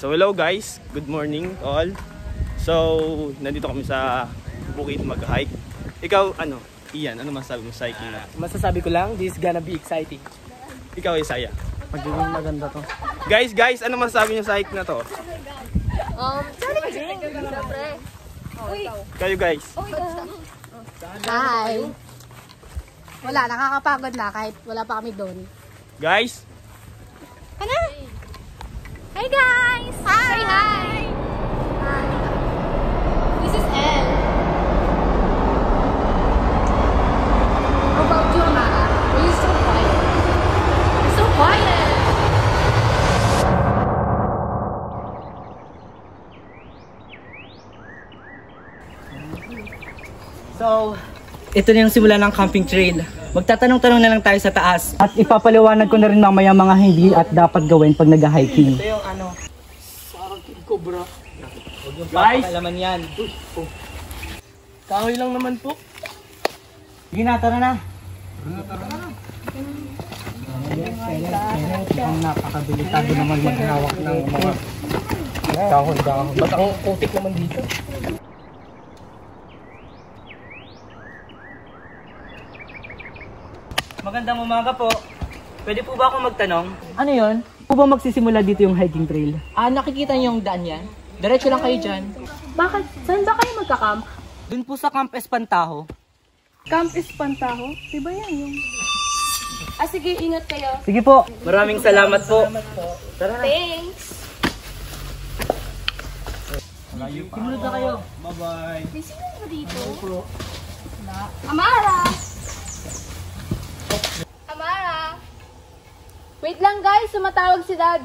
So hello guys, good morning all. So nandito kami sa bukid mag-hike. Ikaw ano, Ian, ano masasabi mo sa hiking na? Masasabi ko lang, this is gonna be exciting. Ikaw Isaiah. Magiging maganda to. Guys, ano masasabi niyo sa hike na to? Challenging, siyempre. Kayo guys. Hi. Wala, nakakapagod na kahit wala pa kami doon. Guys, Ano? Hey guys! Hi! Say hi! Hi. This is Elle. How about you, Mara? Why you so quiet? You're so quiet! So, ito na yung simula ng camping trail. Magtatanong-tanong na lang tayo sa taas. At ipapaliwanag ko na rin mamaya mga hindi at dapat gawin pag nag-hiking. Ito yung ano, sarang cobra. Huwag yung papakalaman yan. Kahoy lang naman po. Sige na, tara na. Ang napakabilitado naman maghawak ng mga kahoy-kahoy. Ba't ang putik naman dito? Magandang umaga po. Pwede po ba akong magtanong? Ano yon? Po ba magsisimula dito yung hiking trail? Nakikita niyo yung daan yan? Diretso lang kayo dyan. Bakit? Saan ba kayo magka-camp? Doon po sa Camp Espantajo. Camp Espantajo? Diba yan yung... sige, ingat kayo. Sige po. Maraming salamat po. Tara na. Thanks! Simunod na kayo. bye-bye. May sino ba dito? Amara! Amara! Wait lang guys, sumatawag si Dad.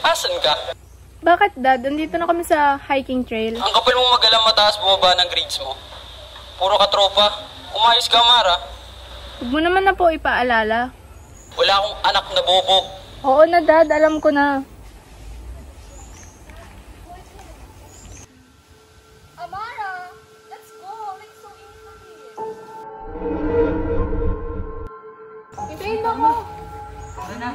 Asan ka? Bakit, Dad? Andito na kami sa hiking trail. Ang kapal mo magalang mataas bumaba ng grades mo. Puro ka tropa. Umayos ka, Mara. Huwag mo naman na po ipaalala. Wala akong anak na bobo. Oo na, Dad. Alam ko na. Amara, let's go. Let's go in for here. Hintayin mo ko. Tara na.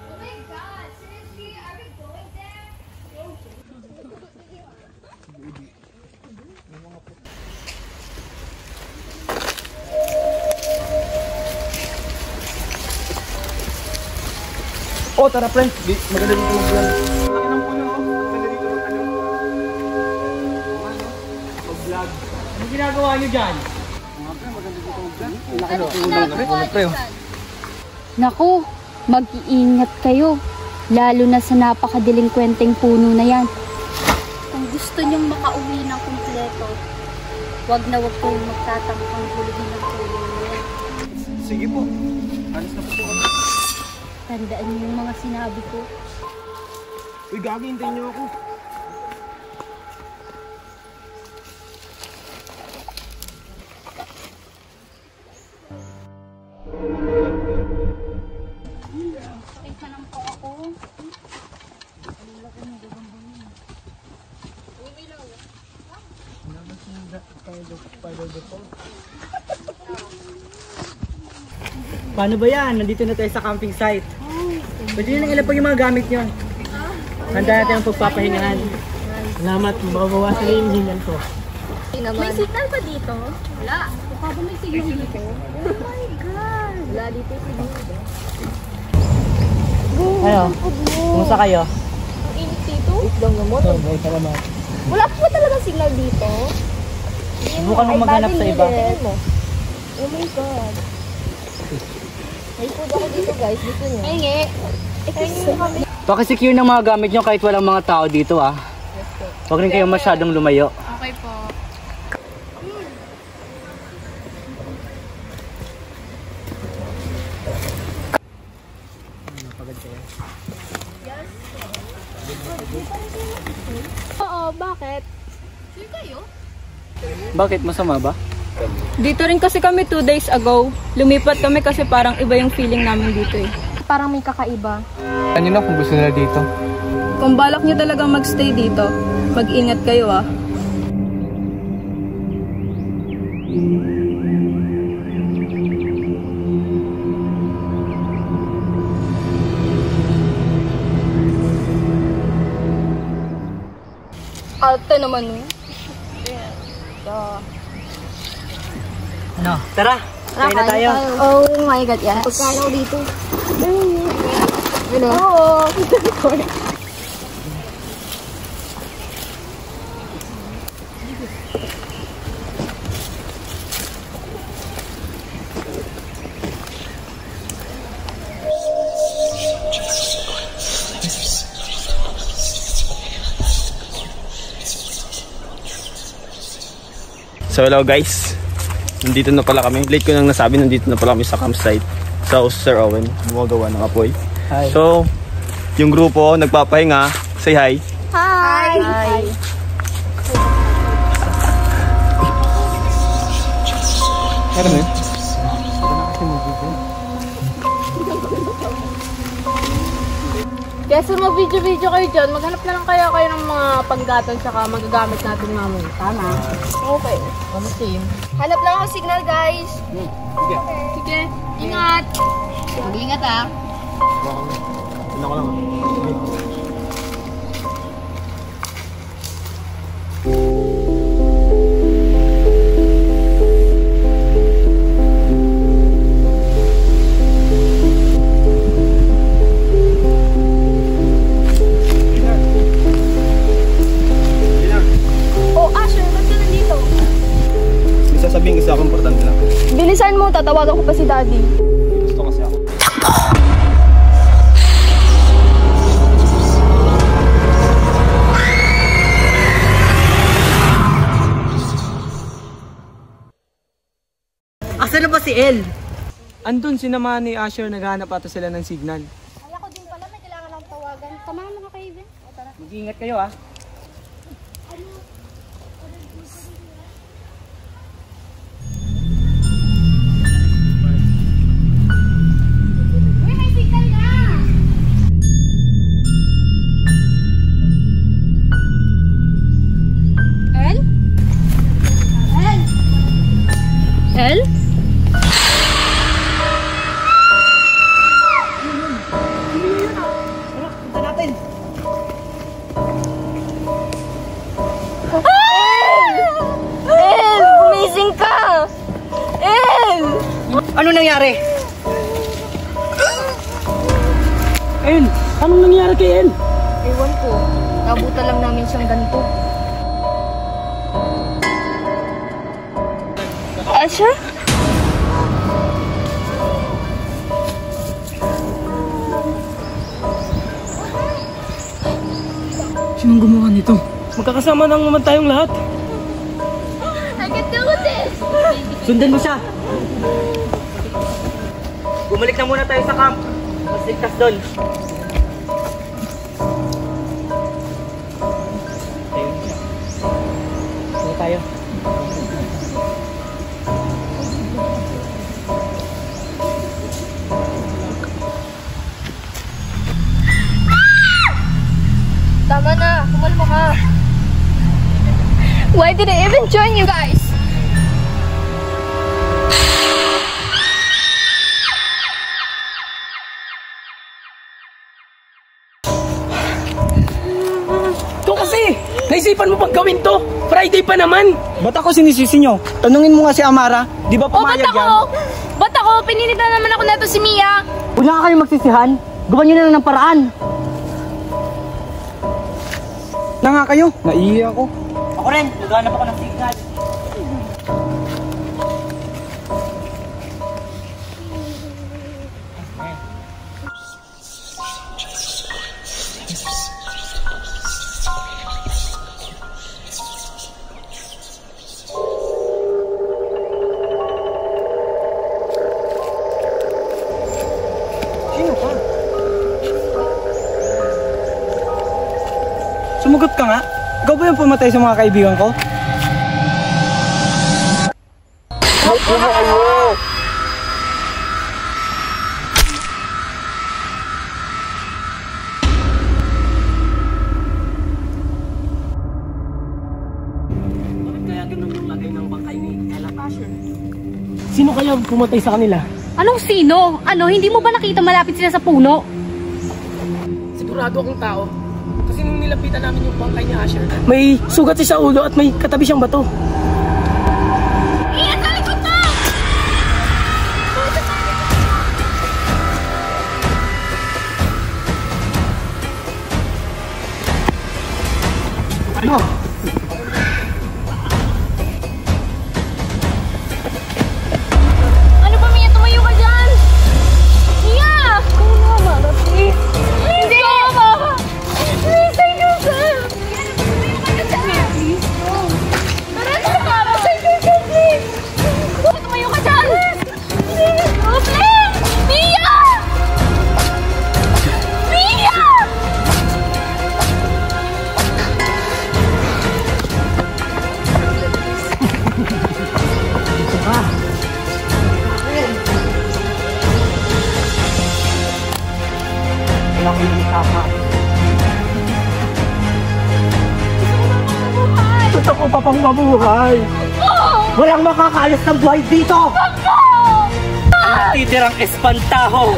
Oh my God, seriously, are we going there? Oh, tara friends. Maganda dito mag-vlog. Mag-vlog. Anong ginagawa niyo dyan? Naku, mag-iingat kayo. Lalo na sa napakadilingkwenteng puno na yan. Kung gusto nyong makauwi ng kumpleto, wag na wag kayong magtatangkang huluhin ng puno na yan. Sige po. Alis na po kami. Tandaan niyo yung mga sinabi ko. Uy, gagi, hintayin niyo ako. Sakit na lang po ako. Paano ba yan? Nandito na tayo sa camping site. Pwede nyo nang ilapag yung mga gamit nyo. Handa natin ang pagpapahingahan. Salamat, mababawasan na yung hingan ko. May signal ba dito? Wala. Baka ba may signal dito? Oh my God! Wala dito signal. Ano? Kumusta kayo? Ang init dito? Okay, salamat. Wala po ba talaga signal dito? Subukan mo maghanap sa iba. Oh my God. May food ako dito guys. Gusto nyo? Hingi. Pakisecure ng mga gamit nyo kahit walang mga tao dito ah. Huwag rin kayo masyadong lumayo. Okay po. Oo, bakit? Sure kayo? Bakit? Masama ba? Dito rin kasi kami 2 days ago. Lumipat kami kasi parang iba yung feeling namin dito eh. Parang may kakaiba. Ano na kung gusto nila dito? Kung balak nyo talagang magstay dito, mag-ingat kayo ah. Arte naman eh. No, tara. Kain na tayo. Oh my God, yes. Pagkain ako dito. Ano? Oo. So hello guys, nandito na pala kami. Late ko nang nasabi, nandito na pala kami sa campsite sa Sir Owen, gumagawa ng apoy. Hi. So, yung grupo nagpapahinga. Say hi. Hi! Hi! Ano na? Kesa mag-video-video kayo dyan, maghanap na lang kayo ng mga panggatong tsaka magagamit natin mamaya. Tama. Okay. Ano team? Hanap lang ako signal, guys. Sige, ingat! Mag-ingat ah. Ano ko lang? Oh, Asher, ba't ka nandito? May sasabihin kasi ako importante lang. Bilisan mo, tatawagan ko pa si Daddy. Gusto kasi ako. Asan na ba si El? Andun, sinamahan ni Asher, naghahanap ata sila ng signal. Ay, ako din pala, may kailangan akong tawagan. Tamahan mo ka kayo, Ben. O, tara. Mag-iingat kayo ah. Uy, may signal na! El? El? Punta natin. El! Gumising ka! El! Ano nangyari? El, anong nangyari kay El? Ewan ko. Nabuta lang namin siyang ganito. Asher? Sinong gumawa nito? Magkakasama na naman tayong lahat. I can do this! Sundan mo siya. Bumalik na muna tayo sa camp. Mas ligtas doon. Sige tayo. Tama na, kumalma ka. Why did I even join you guys? Ito kasi! Naisipan mo pang gawin to? Friday pa naman! Ba't ako sinisisi nyo? Tanungin mo nga si Amara. Di ba pumayag yan? Ba't ako? Pinilitan naman ako neto si Mia. Wala ka kayong magsisihan. Gawan nyo na lang ng paraan. Na nga kayo. Naiiyak ako. Ako rin. Naghanap ako ng signal. Sino ka? Sumagot ka nga. Ikaw ba yung pumatay sa mga kaibigan ko? Sino kaya pumatay sa kanila? Anong sino? Ano, hindi mo ba nakita malapit sila sa puno? Sigurado akong tao. Kasi nung nilapitan namin yung bangkay ni Asher, may sugat siya sa ulo at may katabi siyang bato. Iyan, sa likod na! Ano? Ano ba, Mia? Tumayo ka dyan! Mia! Hindi! Mama! Please, save yourself! Tumayo ka dyan! Tara na, Mama! Save yourself, please! Tumayo ka dyan! Oh, please! Mia! Mia! Gusto ko pa pang mabuhay. Walang makakaalis ng buhay dito. Titirang espantaho.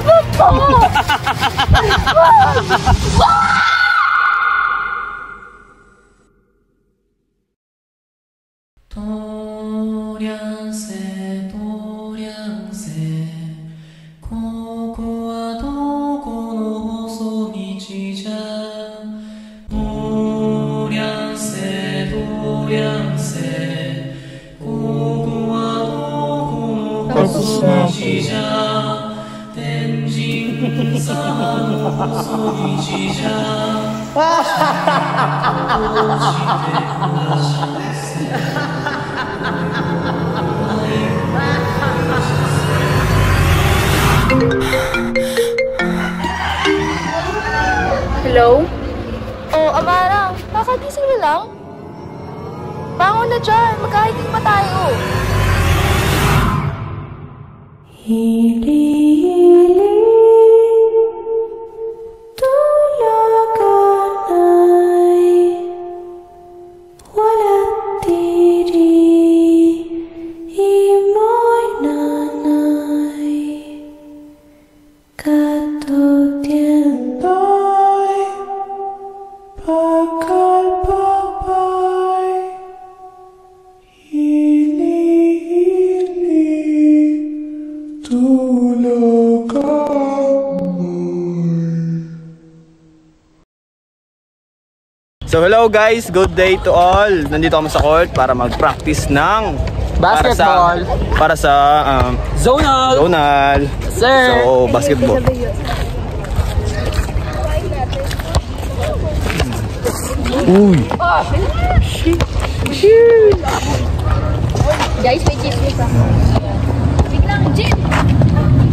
Hello? Oh, Amara, kakagising na lang? Bangon na dyan, magkahiting pa tayo. So hello guys, good day to all. Nandito kami sa court para mag-practice ng Basketball. Para sa Zonal. Sir. So basketball. Uy. Guys, may chismis ako. Wait lang, Jim!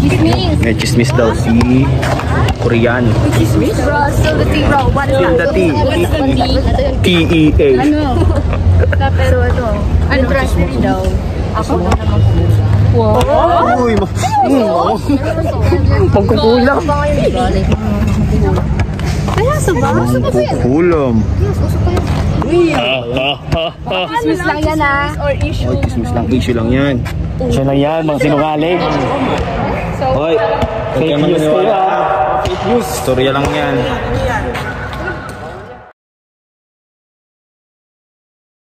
Chismis! May chismis daw si Koreano. Chismis? Bro, spill the tea, bro. What is Spill the tea. T-E-A. Ano? Pero ano? Ano raspberry daw? Ako? Uy, magkukulam. Kaya sa ba? Magkukulam. Chismis lang yan ah. Or issue. Ay, chismis lang. Issue lang yan. Siya lang yan, mga sinungaling. Hoy, huwag kayo maniwala. Fake news. Storya lang yan.